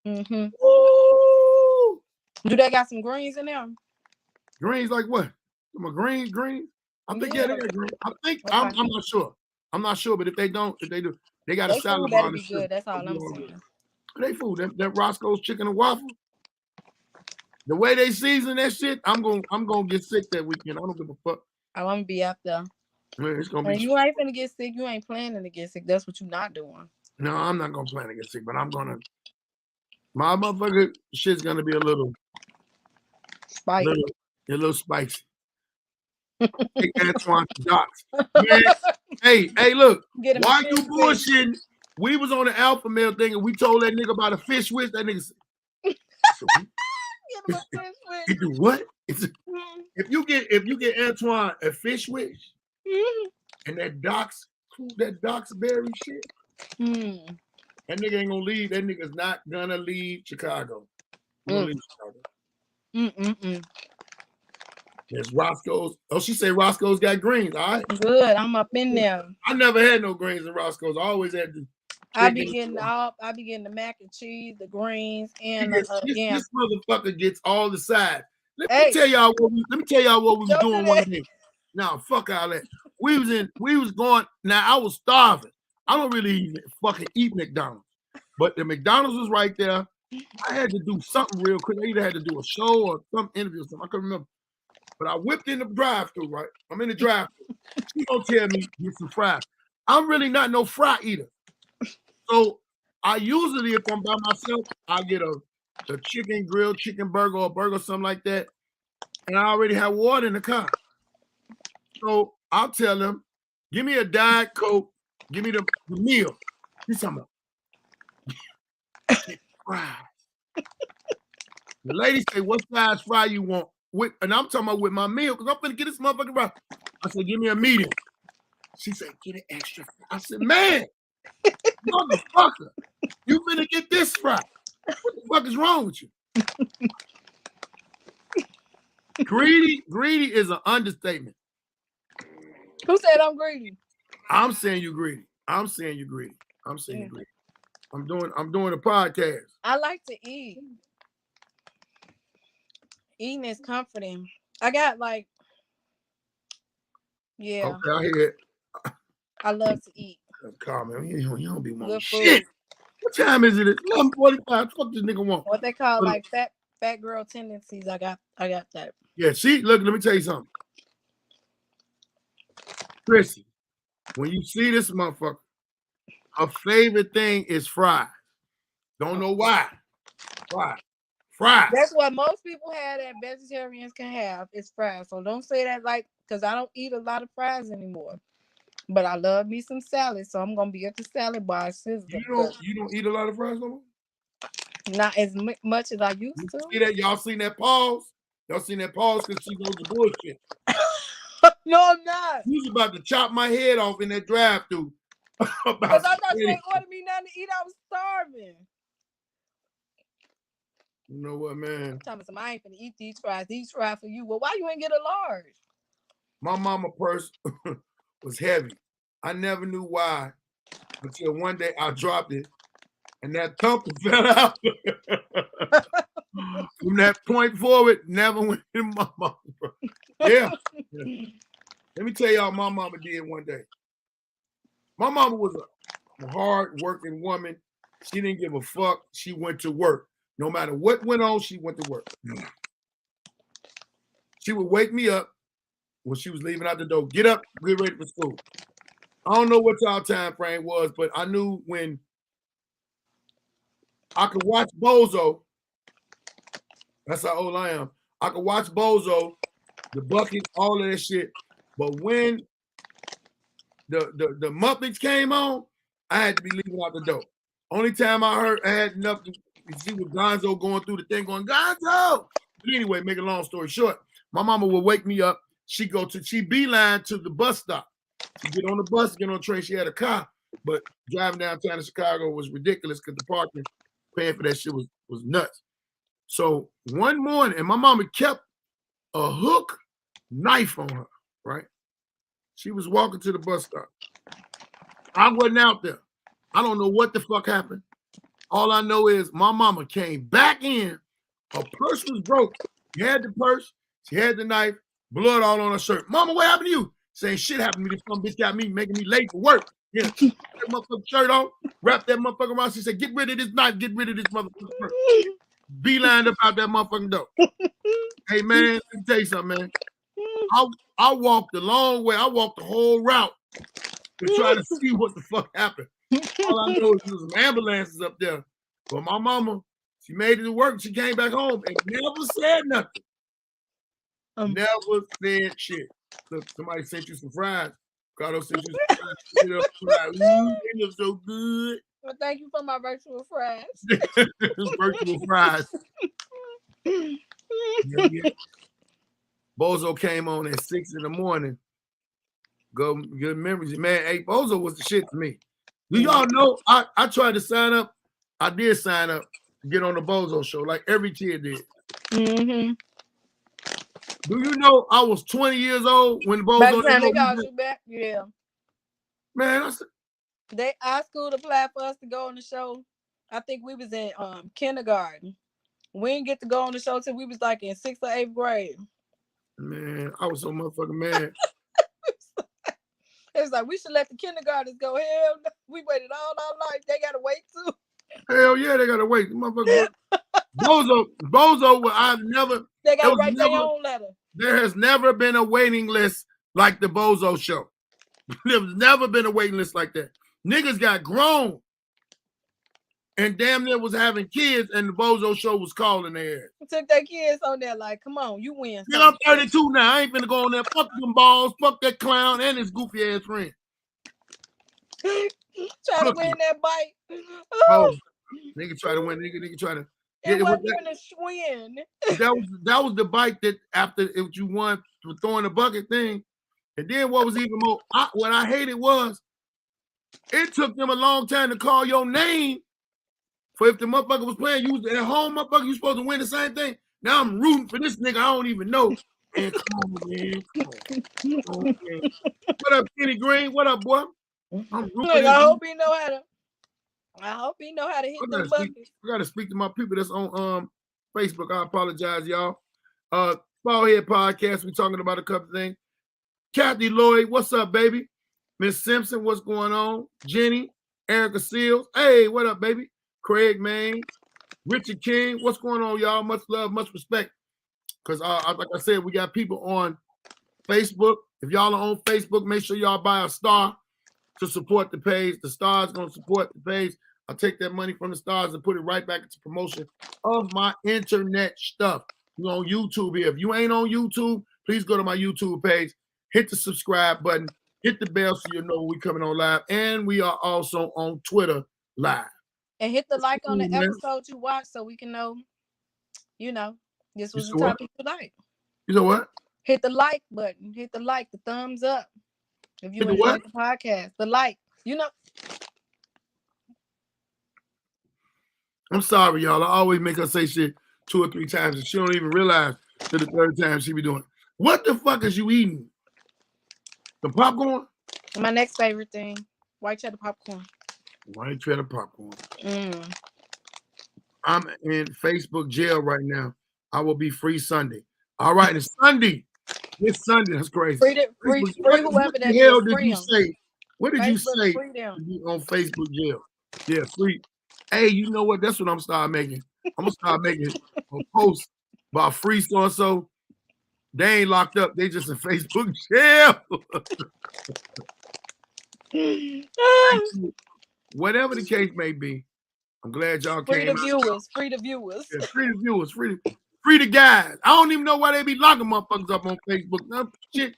ooh, do they got some greens in there? Greens like what? Some green? I think they got green. I think okay. I'm not sure. I'm not sure, but if they do, they got a salad bar. Better be good. That's all I'm saying. They food. That Roscoe's Chicken and Waffle. The way they season that shit, I'm gonna get sick that weekend. I don't give a fuck. I want to be out there. Man, it's gonna be. You ain't finna get sick. You ain't planning to get sick. That's what you're not doing. No, I'm not gonna plan to get sick, but I'm gonna. My motherfucker shit's gonna be a little spicy. A little spicy. Take Antoine dots. Man, hey, look. Why you bullshitting? We was on the Alpha Male thing and we told that nigga about a fish whiz. That nigga said, him a fish You wish. do what? If you get Antoine a fish wish and that Doc's berry shit, that nigga ain't gonna leave. That nigga's not gonna leave Chicago. He gonna leave Chicago. There's Roscoe's. Oh, she said Roscoe's got greens. All right. Good. I'm up in there. I never had no greens in Roscoe's. I always had the I be getting the mac and cheese, the greens, and the yam. This motherfucker gets all the sides. Let me tell y'all what we was doing one day. Now, fuck all that. We was going. Now I was starving. I don't really fucking eat McDonald's, but the McDonald's was right there. I had to do something real quick. I either had to do a show or some interview or something. I can't remember. But I whipped in the drive-thru, right? I'm in the drive-thru. She gonna tell me get some fries. I'm really not no fry eater. So I usually, if I'm by myself, I get a chicken grilled chicken burger or burger, something like that. And I already have water in the car. So I'll tell them, give me a Diet Coke, give me the meal. He's talking about fries. The lady say, what size fry you want? And I'm talking about with my meal, because I'm gonna get this motherfucker right. I said, give me a medium. She said, get an extra fry. I said, man, motherfucker, you finna get this fry. What the fuck is wrong with you? Greedy is an understatement. Who said I'm greedy? I'm saying you greedy. I'm saying you greedy. I'm saying you greedy. I'm doing a podcast. I like to eat. Eating is comforting. I got yeah. Okay, I hear it. I love to eat. Calm, man. You don't be wanting Good shit. food. What time is it? It's 11:45. Fuck this nigga want. What they call fat girl tendencies. I got that. Yeah, look, let me tell you something. Chrissy, when you see this motherfucker, her favorite thing is fries. Don't know why. Fries. That's what most people have that vegetarians can have is fries. So don't say that because I don't eat a lot of fries anymore. But I love me some salad, so I'm gonna be at the salad bar. You don't eat a lot of fries no more? Not as much as I used to. See that? Y'all seen that pause? Y'all seen that pause because she knows the bullshit. No, I'm not. You was about to chop my head off in that drive-thru. Because I thought you ain't ordered me nothing to eat. I was starving. You know what, man? I ain't finna eat these fries. These fries for you. Well, why you ain't get a large? My mama purse was heavy. I never knew why until one day I dropped it and that thumper fell out. From that point forward, never went in my mama's purse. Yeah. Let me tell y'all my mama did one day. My mama was a hard-working woman. She didn't give a fuck. She went to work. No matter what went on, she went to work. She would wake me up when she was leaving out the door. Get up, get ready for school. I don't know what y'all time frame was, but I knew when I could watch Bozo. That's how old I am. I could watch Bozo, the bucket, all of that shit. But when the Muppets came on, I had to be leaving out the door. Only time I had enough to see with Gonzo going through the thing, going, Gonzo! But anyway, make a long story short, my mama would wake me up. She beeline to the bus stop. She get on the bus, get on the train. She had a car, but driving downtown to Chicago was ridiculous because the parking, paying for that shit was nuts. So one morning, and my mama kept a hook knife on her, right? She was walking to the bus stop. I wasn't out there. I don't know what the fuck happened. All I know is my mama came back in. Her purse was broke. She had the purse. She had the knife. Blood all on her shirt. Mama, what happened to you? Saying shit happened to me. This some bitch got me making me late for work. Yeah, that motherfucking shirt on. Wrap that motherfucker around. She said, get rid of this knife. Get rid of this motherfucking purse. Beelined up out that motherfucking door. Hey, man, let me tell you something, man. I walked the long way. I walked the whole route to try to see what the fuck happened. All I know is there was some ambulances up there. But my mama, she made it to work. She came back home and never said nothing. Never said shit. Look, somebody sent you some fries. Carlos sent you some fries. Ooh, they look so good. Well, thank you for my virtual fries. Virtual fries. Yeah. Bozo came on at 6 in the morning. Good memories, man. Hey, Bozo was the shit to me. Do y'all know? I tried to sign up. I did sign up to get on the Bozo show, like every kid did. Mm-hmm. Do you know I was 20 years old when the By the Bozo time they show? called you back, yeah. Man, Our school applied for us to go on the show. I think we was in kindergarten. We didn't get to go on the show till we was like in 6th or 8th grade. man, I was so motherfucking mad. It was like we should let the kindergartners go. Hell, we waited all our life. They gotta wait too. Hell yeah, they gotta wait. Motherfucker, Bozo. I've never. They It gotta was write their never. own letter. There has never been a waiting list like the Bozo show. There's never been a waiting list like that. Niggas got grown and damn near was having kids, and the Bozo show was calling their ass. Took their kids on there like, come on, you win. Yeah, I'm 32 now. I ain't finna go on there. Fuck them balls. Fuck that clown and his goofy ass friend. Try to win that bite. Oh, nigga try to win. Nigga try to. It wasn't even a win. That was the bike that after if you won for throwing the bucket thing. And then what was even more, what I hated was, it took them a long time to call your name for if the motherfucker was playing. You was at home, motherfucker, you supposed to win the same thing. Now I'm rooting for this nigga I don't even know. Man, come on, man. Come on, man. What up, Kenny Green? What up, boy? I'm rooting. I hope he know how to hit them buckets. I gotta speak to my people that's on Facebook. I apologize, y'all. Baldhead Podcast. We talking about a couple things. Kathy Lloyd, what's up, baby? Miss Simpson, what's going on? Jenny, Erica Seals, hey, what up, baby? Craig Main, Richard King, what's going on, y'all? Much love, much respect. Because, like I said, we got people on Facebook. If y'all are on Facebook, make sure y'all buy a star to support the page. The star's going to support the page. I'll take that money from the stars and put it right back into promotion of my internet stuff. You're on YouTube here. If you ain't on YouTube, please go to my YouTube page. Hit the subscribe button. Hit the bell so you know when we're coming on live. And we are also on Twitter live. And hit the like on the episode you watch so we can know, this was the topic you like. You know what? Hit the like button. Hit the like, the thumbs up. If you enjoy the podcast. The like. I'm sorry, y'all. I always make her say shit 2 or 3 times and she don't even realize till the 3rd time she be doing it. What the fuck is you eating? The popcorn? My next favorite thing. White cheddar popcorn. White cheddar popcorn. I'm in Facebook jail right now. I will be free Sunday. All right, it's Sunday. It's Sunday. That's crazy. Free whoever that hell did you say? What did you say to be on Facebook jail? Yeah, free. Hey, you know what? That's what I'm start making. I'm gonna start making a post about free so-and-so. They ain't locked up. They just in Facebook jail. Whatever the case may be, I'm glad y'all came. Free the viewers. Yeah, free the viewers. Free the guys. I don't even know why they be locking motherfuckers up on Facebook. No, shit.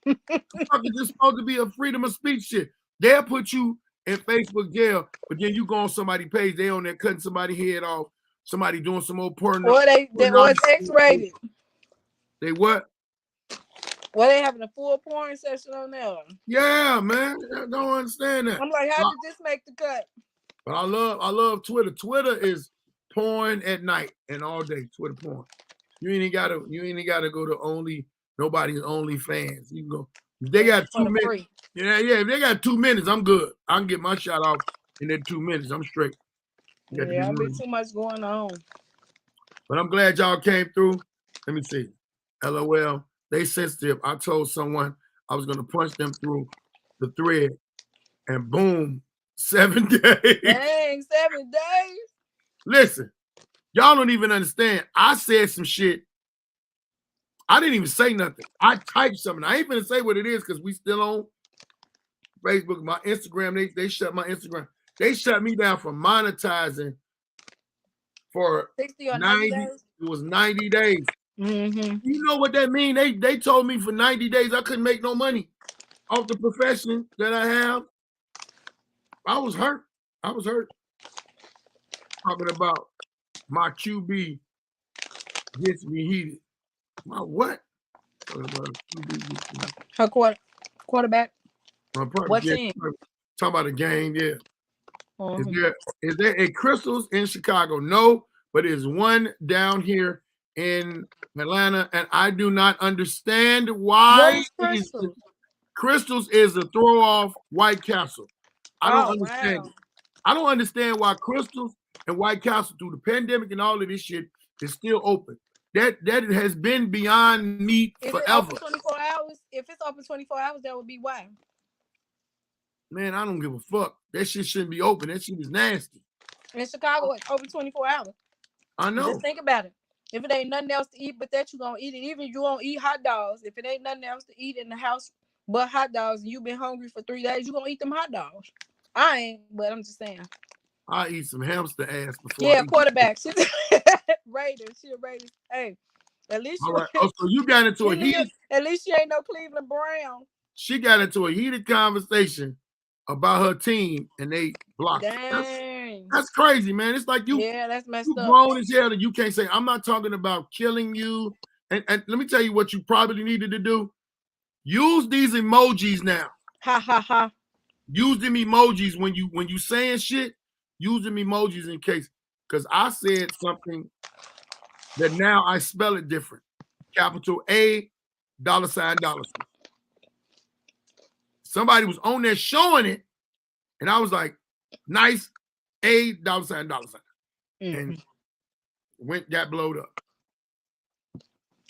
It's just supposed to be a freedom of speech shit. They'll put you in Facebook jail, but then you go on somebody's page, they on there cutting somebody's head off, somebody doing some old porn. Or it's X-rated. They what? Well, they having a full porn session on there. Yeah, man. I don't understand that. I'm like, how did this make the cut? But I love Twitter. Twitter is porn at night and all day. Twitter porn. You ain't gotta go to nobody's OnlyFans. You can go. If they got 2 minutes. Free. Yeah. If they got 2 minutes, I'm good. I can get my shot off in that 2 minutes. I'm straight. Yeah, I'll be too much going on. But I'm glad y'all came through. Let me see. LOL. They sensitive. I told someone I was gonna punch them through the thread, and boom, 7 days. Dang, 7 days. Listen, y'all don't even understand. I said some shit. I didn't even say nothing. I typed something. I ain't gonna say what it is because we still on Facebook. My Instagram, they shut my Instagram. They shut me down from monetizing for 60 or 90 days. It was 90 days. Mm-hmm. You know what that means? They told me for 90 days I couldn't make no money off the profession that I have. I was hurt. Talking about my QB gets me heated. My what? Talking about Her quarterback. What yeah, team? talking about a game, yeah. Is Mm-hmm. there a Crystals in Chicago? No, but there's one down here in Atlanta, and I do not understand What why is it is. Crystal? Crystals is a throw off White Castle. I don't Oh understand wow. it. I don't understand why Crystals and White Castle through the pandemic and all of this shit is still open. That has been beyond me Is it forever. open 24 hours? If it's open 24 hours, that would be why. Man, I don't give a fuck. That shit shouldn't be open. That shit is nasty. In Chicago, it's open 24 hours. I Just know. think about it. If it ain't nothing else to eat but that, you gonna eat it. Even if you won't eat hot dogs, if it ain't nothing else to eat in the house but hot dogs, and you've been hungry for 3 days, you gonna eat them hot dogs. I ain't, but I'm just saying. I eat some hamster ass before I Yeah, eat. quarterback. Raiders. She a Raiders. Hey, at least All you right. Oh, so you got into a heated. at least you ain't no Cleveland Brown. She got into a heated conversation about her team, and they blocked it. Dang. That's crazy, man. It's like Yeah, that's you messed up. grown as hell, and you can't say I'm not talking about killing you. And let me tell you what you probably needed to do. Use these emojis now. Ha ha ha. Use them emojis when you saying shit. Use them emojis in case, because I said something that now I spell it different. Capital A, $sign. Somebody was on there showing it, and I was like, nice, A, $sign. Mm-hmm. And got blowed up.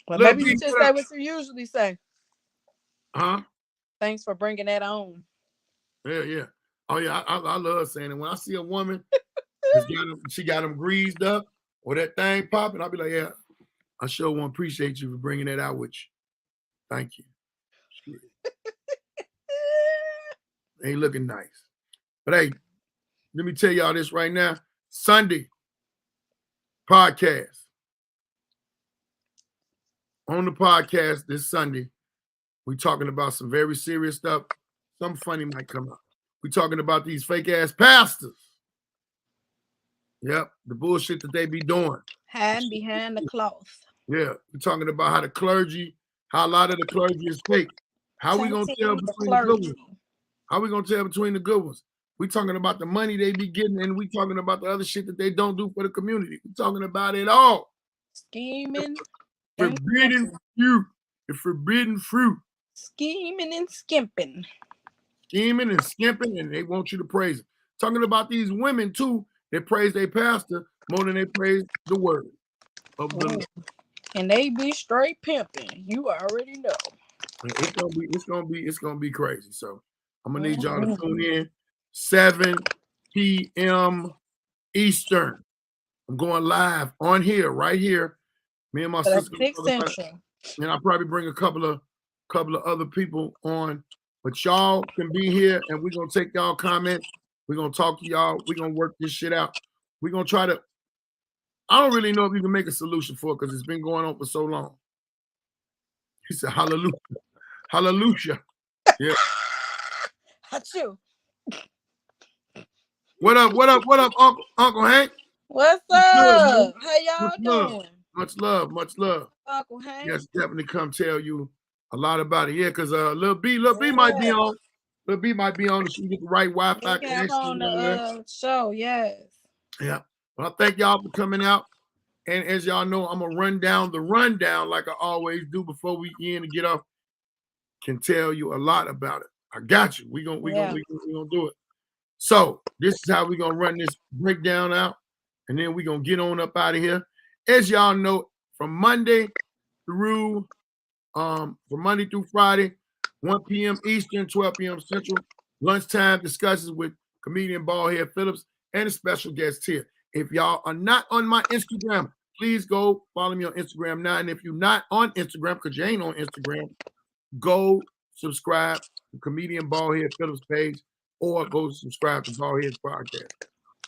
Well, Lil maybe B, you should say what you usually say. huh? Thanks for bringing that on. Yeah. Oh yeah, I love saying it. When I see a woman, she got them greased up or that thing popping, I'll be like, yeah, I sure want to appreciate you for bringing that out with you. Thank you. Shit. Ain't looking nice. But hey, let me tell y'all this right now. Sunday podcast. On the podcast this Sunday, we talking about some very serious stuff. Something funny might come up. We talking about these fake ass pastors. Yep, the bullshit that they be doing. Hiding behind the cloth. Yeah, we're talking about how a lot of the clergy is fake. How we gonna tell Tainting the between the good clergy. ones? How we gonna tell between the good ones? We talking about the money they be getting, and we talking about the other shit that they don't do for the community. We talking about it all. Scheming and Forbidden skimping. fruit. The forbidden fruit. Scheming and skimping. Scheming and skimping, and they want you to praise it. Talking about these women too, they praise their pastor more than they praise the word of the Lord. And they be straight pimping. You already know. It's gonna be crazy. So I'm gonna need y'all to tune in 7 p.m. Eastern. I'm going live on here, right here. Me and my That's sister, 6 Central. and I'll probably bring a couple of other people on. But y'all can be here, and we're gonna take y'all comments. We're gonna talk to y'all. We're gonna work this shit out. We're gonna try to. I don't really know if you can make a solution for it because it's been going on for so long. He said, "Hallelujah, hallelujah." Yeah. Achoo. What up, Uncle Hank? What's Good, man. up? How y'all Much love. doing? Much love. Uncle Hank. Yes, definitely come tell you a lot about it. Yeah, because Lil B might be Yeah. on. Lil B might be on if she get the right Wi-Fi He got connection on and all that. the show, yes. Yeah. Well, I thank y'all for coming out. And as y'all know, I'm gonna run down the rundown like I always do before we end and get off. Can tell you a lot about it. I got you. We gonna do it. So this is how we gonna run this breakdown out, and then we gonna get on up out of here. As y'all know, from Monday through Friday, 1 p.m. Eastern, 12 p.m. Central, lunchtime discussions with comedian Baldhead Phillips and a special guest here. If y'all are not on my Instagram, please go follow me on Instagram now. And if you're not on Instagram, because you ain't on Instagram, go subscribe to comedian Baldhead Phillips page or go subscribe to Baldhead's podcast.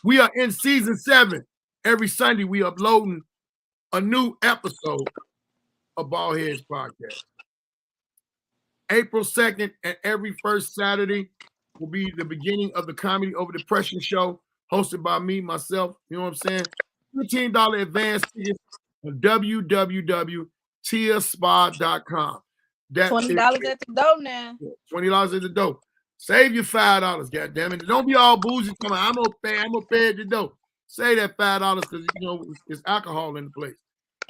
We are in season 7. Every Sunday, we uploading a new episode of Baldhead's podcast. April 2nd and every first Saturday will be the beginning of the Comedy Over Depression show hosted by me, myself. You know what I'm saying? $15 advance tickets on www.tiaspa.com. That is $20 at the door now. $20 at the door. Save your $5, goddamn it. Don't be all bougie. I'm gonna pay at the door. Save that $5 because it's alcohol in the place.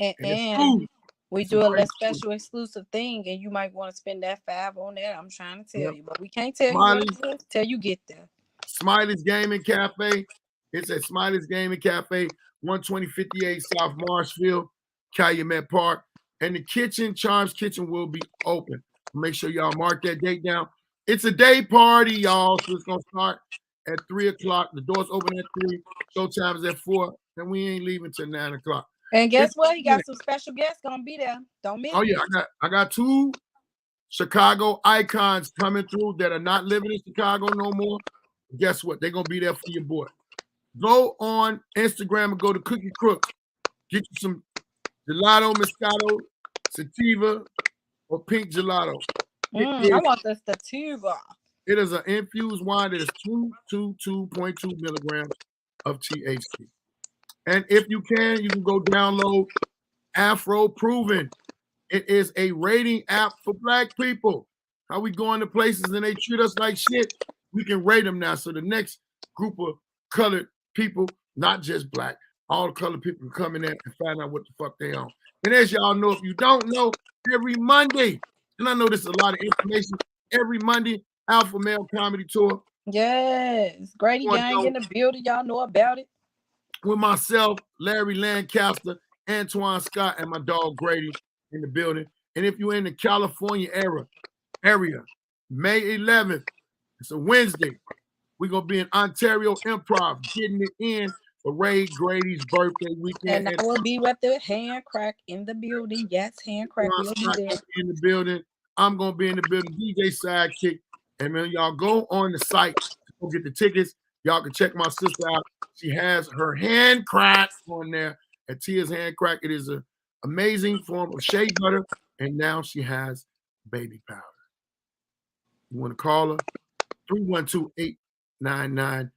And it's And food. we Some do a great less food. special exclusive thing, and you might want to spend that $5 on that. I'm trying to tell Yep. you, but we can't tell you what Smiley's, it is till you get there. Smiley's Gaming Cafe. It's at Smiley's Gaming Cafe, 12058 South Marshfield, Calumet Park. And the kitchen, Charms Kitchen, will be open. Make sure y'all mark that date down. It's a day party, y'all. So it's gonna start at 3 o'clock. The doors open at 3. Showtime is at 4. And we ain't leaving till 9 o'clock. And guess what? He got some special guests gonna be there. Don't miss Oh yeah, it. I got 2 Chicago icons coming through that are not living in Chicago no more. Guess what? They're gonna be there for your boy. Go on Instagram and go to Cookie Crooks. Get you some gelato, Moscato, sativa, or pink gelato. I want the sativa. It is an infused wine that is 222.2 milligrams of THC. And if you can go download Afro Proven. It is a rating app for Black people. How we go into places and they treat us like shit, we can rate them now. So the next group of colored people, not just Black, all colored people can come in there and find out what the fuck they on. And as y'all know, if you don't know, every Monday, and I know this is a lot of information, every Monday, Alpha Male Comedy Tour. Yes. Grady Gang in the building. Y'all know about it. With myself, Larry Lancaster, Antoine Scott, and my dog Grady in the building. And if you're in the California area, May 11th, it's a Wednesday. We're going to be in Ontario Improv, getting it in for Ray Grady's birthday weekend. And I will be with the hand crack in the building. Yes, hand crack will be there. In the building. I'm going to be in the building, DJ Sidekick. And then y'all go on the site to go get the tickets. Y'all can check my sister out. She has her hand crack on there at Tia's Hand Crack. It is an amazing form of shea butter. And now she has baby powder. You want to call her? 312-899-6056.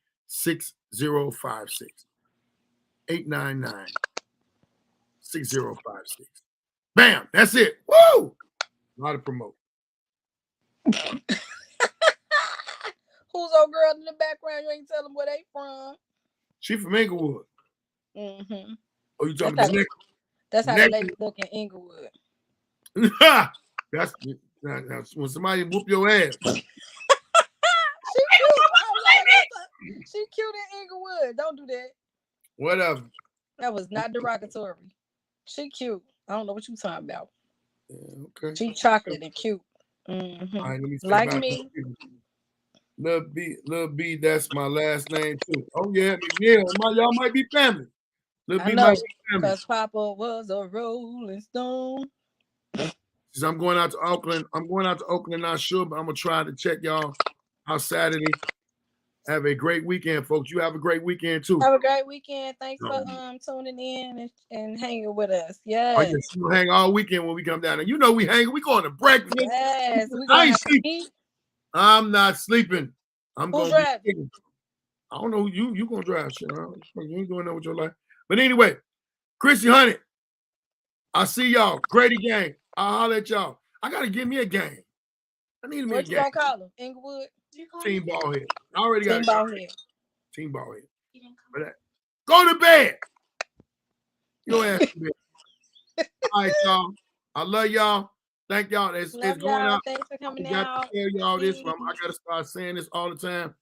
899-6056. Bam! That's it. Woo! A lot to promote. Who's old girl in the background? You ain't tell them where they from. She from Inglewood. Mm-hmm. Oh, you talking about that's how the ladies look in Inglewood. that's when somebody whoop your ass. She cute in Inglewood. Don't do that. Whatever. That was not derogatory. She cute. I don't know what you talking about. Yeah, okay. She chocolate and cute. Mm-hmm. Right, like me. Lil B, that's my last name too. Oh yeah, y'all might be family. Lil B might be family. Because Papa was a Rolling Stone. Since I'm going out to Oakland, not sure, but I'm gonna try to check y'all out Saturday. Have a great weekend, folks. You have a great weekend too. Have a great weekend. Thanks for tuning in and hanging with us. Yes. Oh, yes, we'll hang all weekend when we come down. And you know we hang. We going to breakfast. Yes. I ain't sleeping. I'm not sleeping. I'm Who's gonna driving? I don't know who you gonna drive shit. You ain't doing that with your life. But anyway, Chrissy Honey, I see y'all. Grady Gang. I'll holler at y'all. I gotta give me a gang. I need me a gang. What you gonna call them? Inglewood? Team Baldhead. I already got Team Baldhead. Team Baldhead. Go to bed. Your ass to bed. All right, y'all. I love y'all. Thank y'all. It's going out. Thanks for coming out. I got to tell y'all this. I gotta start saying this all the time.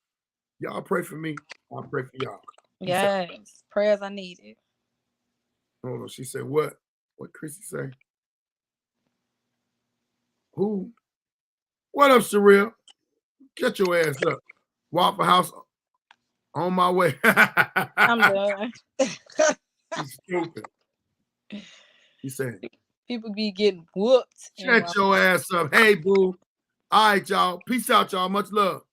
Y'all pray for me. I'll pray for y'all. Yes. Prayers are needed. Hold on. She said what? What Chrissy say? Who? What up, Surreal? Get your ass up. Waffle House on my way. I'm done. She's stupid. He said, people be getting whooped. Shut your ass up. Hey, boo. All right, y'all. Peace out, y'all. Much love.